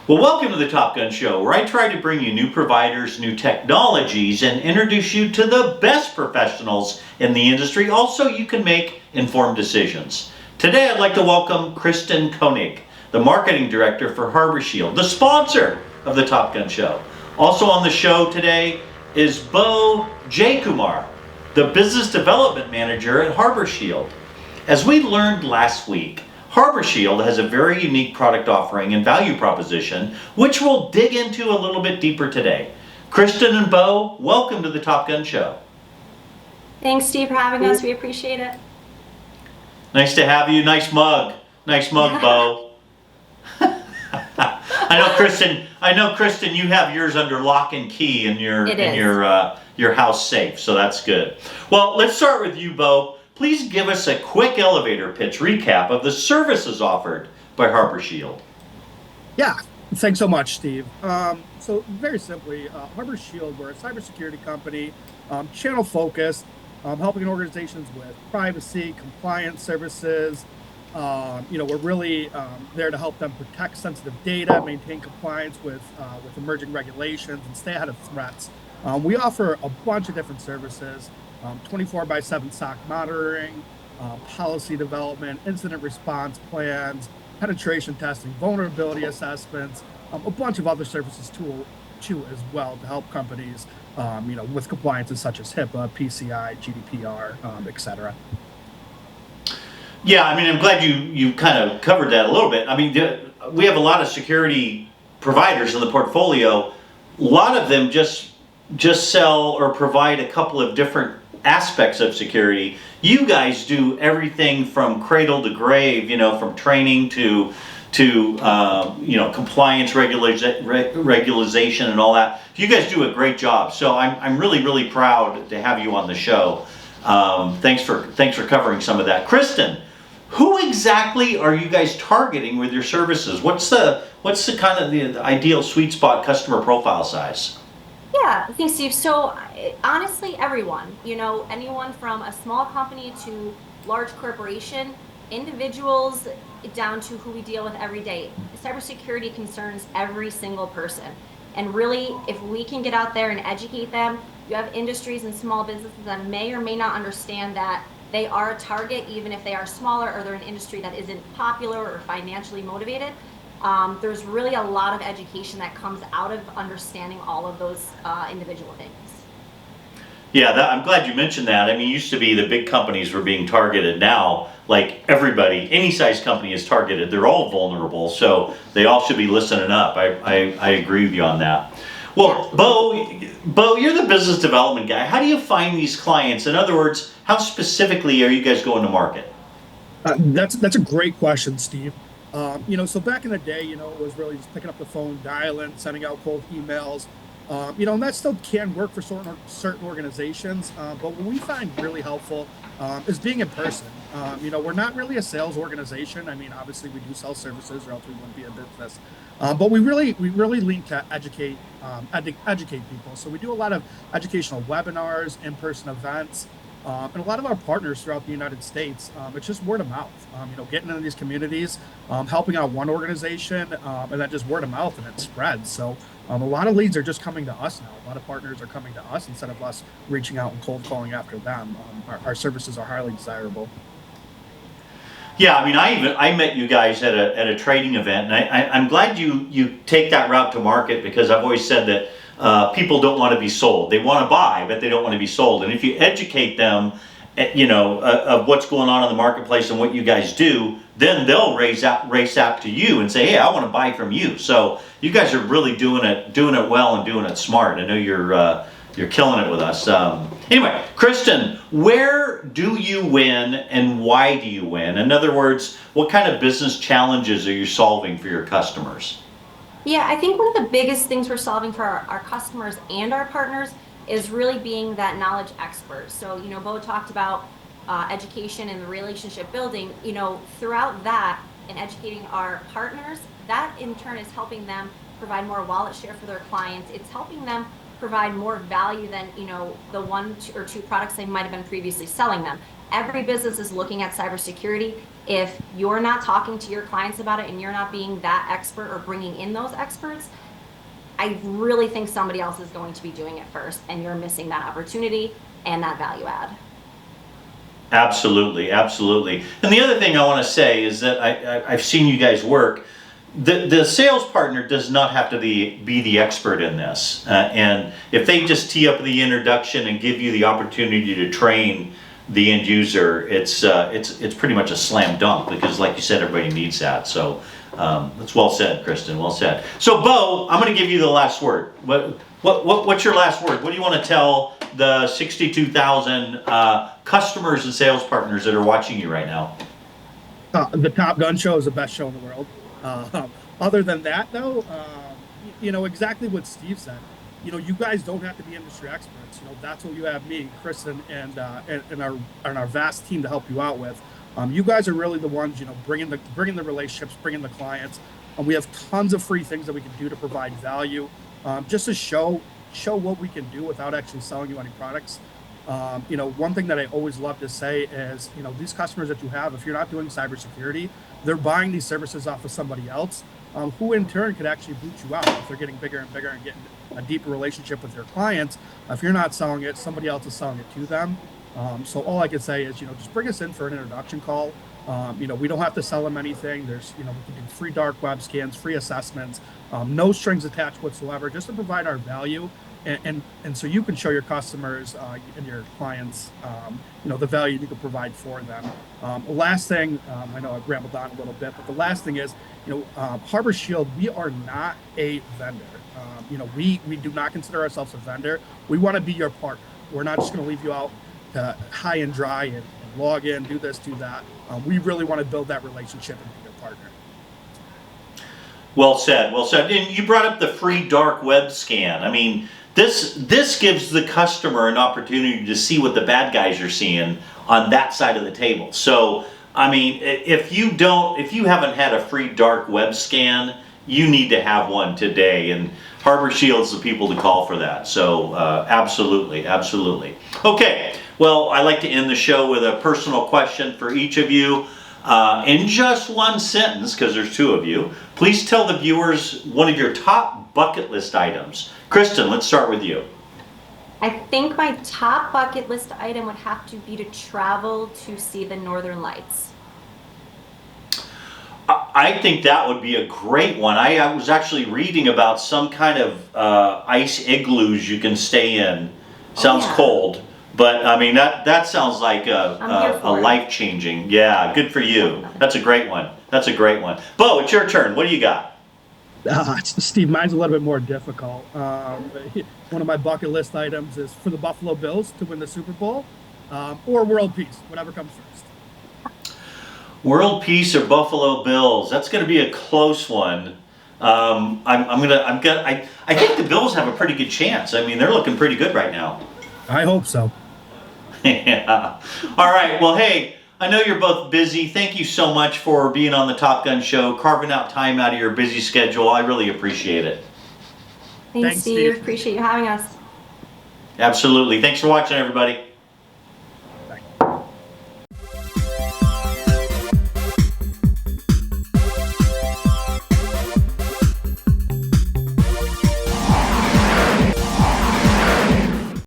Well, welcome to the Top Gun Show, where I try to bring you new providers, new technologies, and introduce you to the best professionals in the industry. Also, you can make informed decisions. Today, I'd like to welcome Kristen Koenig, the Marketing Director for Harborshield, the sponsor of the Top Gun Show. Also on the show today is Bo J. Kumar, the Business Development Manager at Harborshield. As we learned last week, Harborshield has a very unique product offering and value proposition, which we'll dig into a little bit deeper today. Kristen and Bo, welcome to the Top Gun Show. Thanks, Steve, for having us. We appreciate it. Nice to have you. Nice mug. Nice mug, Bo. I know, Kristen, you have yours under lock and key in your house safe, so that's good. Well, let's start with you, Bo. Please give us a quick elevator pitch recap of the services offered by Harborshield. Yeah, thanks so much, Steve. So very simply, Harborshield, we're a cybersecurity company, channel focused, helping organizations with privacy, compliance services. We're really there to help them protect sensitive data, maintain compliance with emerging regulations, and stay ahead of threats. We offer a bunch of different services. 24/7 SOC monitoring, policy development, incident response plans, penetration testing, vulnerability assessments, a bunch of other services too as well to help companies, with compliances such as HIPAA, PCI, GDPR, et cetera. Yeah, I mean, I'm glad you kind of covered that a little bit. I mean, we have a lot of security providers in the portfolio. A lot of them just sell or provide a couple of different aspects of security. You guys do everything from cradle to grave, from training to compliance regularization and all that. You guys do a great job. So I'm really proud to have you on the show. Thanks for covering some of that. Kristen, who exactly are you guys targeting with your services? What's the kind of the ideal sweet spot customer profile size? Yeah, thanks, Steve. So honestly, everyone, anyone from a small company to large corporation, individuals down to who we deal with every day. Cybersecurity concerns every single person. And really, if we can get out there and educate them, you have industries and small businesses that may or may not understand that they are a target, even if they are smaller or they're an industry that isn't popular or financially motivated. There's really a lot of education that comes out of understanding all of those individual things. Yeah, I'm glad you mentioned that. I mean, it used to be the big companies were being targeted. Now, like everybody, any size company is targeted. They're all vulnerable, so they all should be listening up. I agree with you on that. Well, Bo, you're the business development guy. How do you find these clients? In other words, how specifically are you guys going to market? That's a great question, Steve. So back in the day, it was really just picking up the phone, dialing, sending out cold emails, and that still can work for certain organizations. But what we find really helpful is being in person. We're not really a sales organization. I mean, obviously we do sell services, or else we wouldn't be a business. But we really lean to educate people. So we do a lot of educational webinars, in-person events. And a lot of our partners throughout the United States, it's just word of mouth, getting into these communities, helping out one organization, and then just word of mouth, and it spreads. So a lot of leads are just coming to us now. A lot of partners are coming to us instead of us reaching out and cold calling after them. Our services are highly desirable. Yeah, I mean, I met you guys at a trading event, and I'm glad you take that route to market, because I've always said that people don't want to be sold. They want to buy, but they don't want to be sold. And if you educate them, of what's going on in the marketplace and what you guys do, then they'll race out to you and say, "Hey, I want to buy from you." So you guys are really doing it well and doing it smart. I know you're killing it with us. Anyway, Kristen, where do you win and why do you win? In other words, what kind of business challenges are you solving for your customers? Yeah, I think one of the biggest things we're solving for our customers and our partners is really being that knowledge expert. So, Bo talked about education and the relationship building, throughout that and educating our partners, that in turn is helping them provide more wallet share for their clients. It's helping them provide more value than, the one or two products they might have been previously selling them. Every business is looking at cybersecurity. If you're not talking to your clients about it and you're not being that expert or bringing in those experts, I really think somebody else is going to be doing it first, and you're missing that opportunity and that value add. Absolutely, absolutely. And the other thing I want to say is that I've seen you guys work. The sales partner does not have to be the expert in this. And if they just tee up the introduction and give you the opportunity to train the end user, it's pretty much a slam dunk, because like you said, everybody needs that. So that's well said, Kristen, well said. So Bo, I'm going to give you the last word. What's your last word? What do you want to tell the 62,000 customers and sales partners that are watching you right now? The Top Gun Show is the best show in the world. Other than that, though, you know, exactly what Steve said. You know, you guys don't have to be industry experts. You know, that's what you have me, Kristen, and our vast team to help you out with. You guys are really the ones, you know, bringing the relationships, bringing the clients. We have tons of free things that we can do to provide value, just to show what we can do without actually selling you any products. You know, one thing that I always love to say is, you know, these customers that you have, if you're not doing cybersecurity, they're buying these services off of somebody else, who in turn could actually boot you out if they're getting bigger and bigger and getting a deeper relationship with their clients. If you're not selling it, somebody else is selling it to them. So all I can say is, you know, just bring us in for an introduction call. You know, we don't have to sell them anything. There's, you know, we can do free dark web scans, free assessments, no strings attached whatsoever, just to provide our value. And so you can show your customers and your clients, you know, the value you can provide for them. The last thing, I know I've rambled on a little bit, but the last thing is, you know, Harborshield, we are not a vendor. You know, we do not consider ourselves a vendor. We want to be your partner. We're not just going to leave you out high and dry and log in, do this, do that. We really want to build that relationship and be your partner. Well said, well said. And you brought up the free dark web scan. I mean, this gives the customer an opportunity to see what the bad guys are seeing on that side of the table. So, I mean, if you haven't had a free dark web scan, you need to have one today. And Harborshield's the people to call for that. So, absolutely, absolutely. Okay, well, I like to end the show with a personal question for each of you. In just one sentence, because there's two of you, please tell the viewers one of your top bucket list items. Kristen, let's start with you. I think my top bucket list item would have to be to travel to see the Northern Lights. I think that would be a great one. I was actually reading about some kind of ice igloos you can stay in. Sounds cold, but I mean that sounds like a life-changing. Yeah, good for you. That's a great one. That's a great one. Bo, it's your turn. What do you got? Steve, mine's a little bit more difficult. One of my bucket list items is for the Buffalo Bills to win the Super Bowl, or world peace, whatever comes first. World peace or Buffalo Bills? That's going to be a close one. I think the Bills have a pretty good chance. I mean, they're looking pretty good right now. I hope so. Yeah. All right. Well, hey, I know you're both busy. Thank you so much for being on the Top Gun Show, carving out time out of your busy schedule. I really appreciate it. Thanks, Steve. Appreciate you having us. Absolutely. Thanks for watching, everybody.